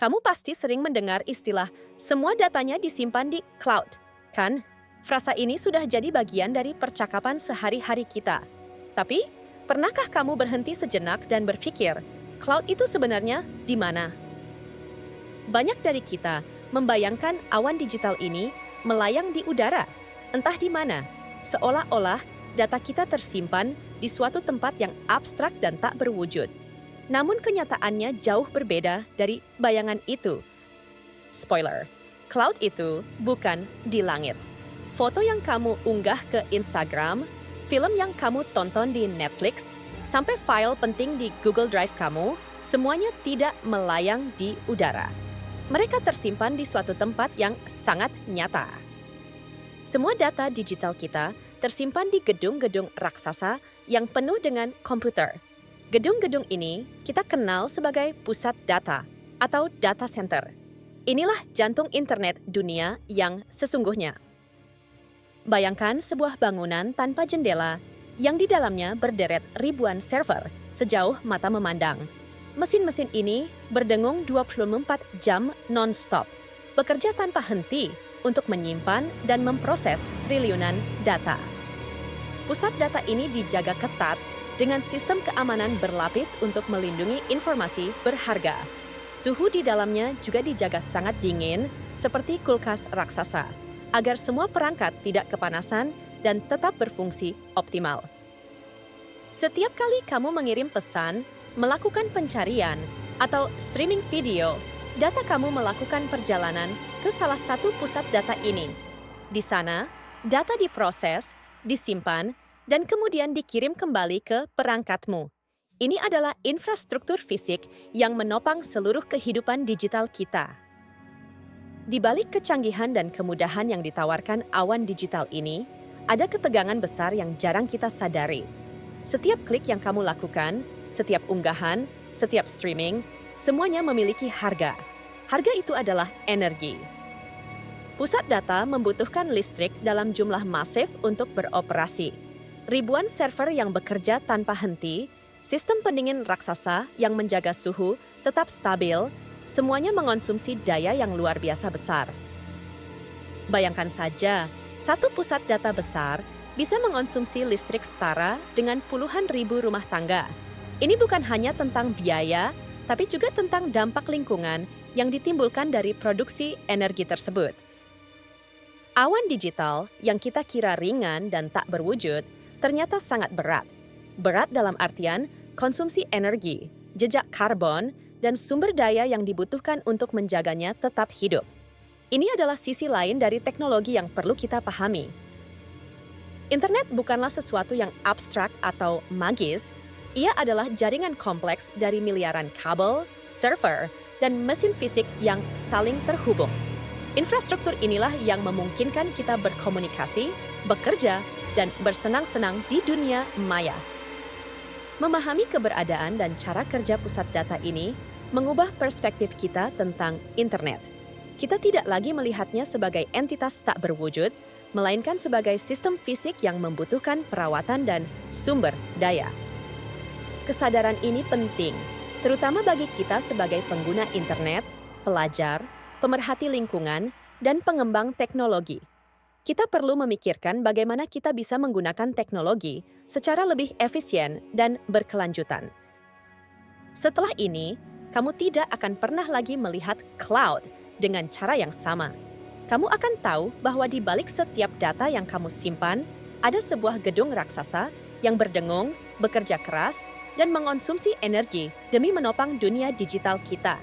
Kamu pasti sering mendengar istilah semua datanya disimpan di cloud, kan? Frasa ini sudah jadi bagian dari percakapan sehari-hari kita. Tapi, pernahkah kamu berhenti sejenak dan berpikir, cloud itu sebenarnya di mana? Banyak dari kita membayangkan awan digital ini melayang di udara, entah di mana, seolah-olah data kita tersimpan di suatu tempat yang abstrak dan tak berwujud. Namun kenyataannya jauh berbeda dari bayangan itu. Spoiler, cloud itu bukan di langit. Foto yang kamu unggah ke Instagram, film yang kamu tonton di Netflix, sampai file penting di Google Drive kamu, semuanya tidak melayang di udara. Mereka tersimpan di suatu tempat yang sangat nyata. Semua data digital kita tersimpan di gedung-gedung raksasa yang penuh dengan komputer. Gedung-gedung ini kita kenal sebagai pusat data atau data center. Inilah jantung internet dunia yang sesungguhnya. Bayangkan sebuah bangunan tanpa jendela yang di dalamnya berderet ribuan server sejauh mata memandang. Mesin-mesin ini berdengung 24 jam non-stop, bekerja tanpa henti untuk menyimpan dan memproses triliunan data. Pusat data ini dijaga ketat dengan sistem keamanan berlapis untuk melindungi informasi berharga. Suhu di dalamnya juga dijaga sangat dingin, seperti kulkas raksasa, agar semua perangkat tidak kepanasan dan tetap berfungsi optimal. Setiap kali kamu mengirim pesan, melakukan pencarian, atau streaming video, data kamu melakukan perjalanan ke salah satu pusat data ini. Di sana, data diproses, disimpan, dan kemudian dikirim kembali ke perangkatmu. Ini adalah infrastruktur fisik yang menopang seluruh kehidupan digital kita. Di balik kecanggihan dan kemudahan yang ditawarkan awan digital ini, ada ketegangan besar yang jarang kita sadari. Setiap klik yang kamu lakukan, setiap unggahan, setiap streaming, semuanya memiliki harga. Harga itu adalah energi. Pusat data membutuhkan listrik dalam jumlah masif untuk beroperasi. Ribuan server yang bekerja tanpa henti, sistem pendingin raksasa yang menjaga suhu tetap stabil, semuanya mengonsumsi daya yang luar biasa besar. Bayangkan saja, satu pusat data besar bisa mengonsumsi listrik setara dengan puluhan ribu rumah tangga. Ini bukan hanya tentang biaya, tapi juga tentang dampak lingkungan yang ditimbulkan dari produksi energi tersebut. Awan digital yang kita kira ringan dan tak berwujud, ternyata sangat berat. Berat dalam artian konsumsi energi, jejak karbon, dan sumber daya yang dibutuhkan untuk menjaganya tetap hidup. Ini adalah sisi lain dari teknologi yang perlu kita pahami. Internet bukanlah sesuatu yang abstrak atau magis. Ia adalah jaringan kompleks dari miliaran kabel, server, dan mesin fisik yang saling terhubung. Infrastruktur inilah yang memungkinkan kita berkomunikasi, bekerja, dan bersenang-senang di dunia maya. Memahami keberadaan dan cara kerja pusat data ini mengubah perspektif kita tentang internet. Kita tidak lagi melihatnya sebagai entitas tak berwujud, melainkan sebagai sistem fisik yang membutuhkan perawatan dan sumber daya. Kesadaran ini penting, terutama bagi kita sebagai pengguna internet, pelajar, pemerhati lingkungan, dan pengembang teknologi. Kita perlu memikirkan bagaimana kita bisa menggunakan teknologi secara lebih efisien dan berkelanjutan. Setelah ini, kamu tidak akan pernah lagi melihat cloud dengan cara yang sama. Kamu akan tahu bahwa di balik setiap data yang kamu simpan, ada sebuah gedung raksasa yang berdengung, bekerja keras, dan mengonsumsi energi demi menopang dunia digital kita.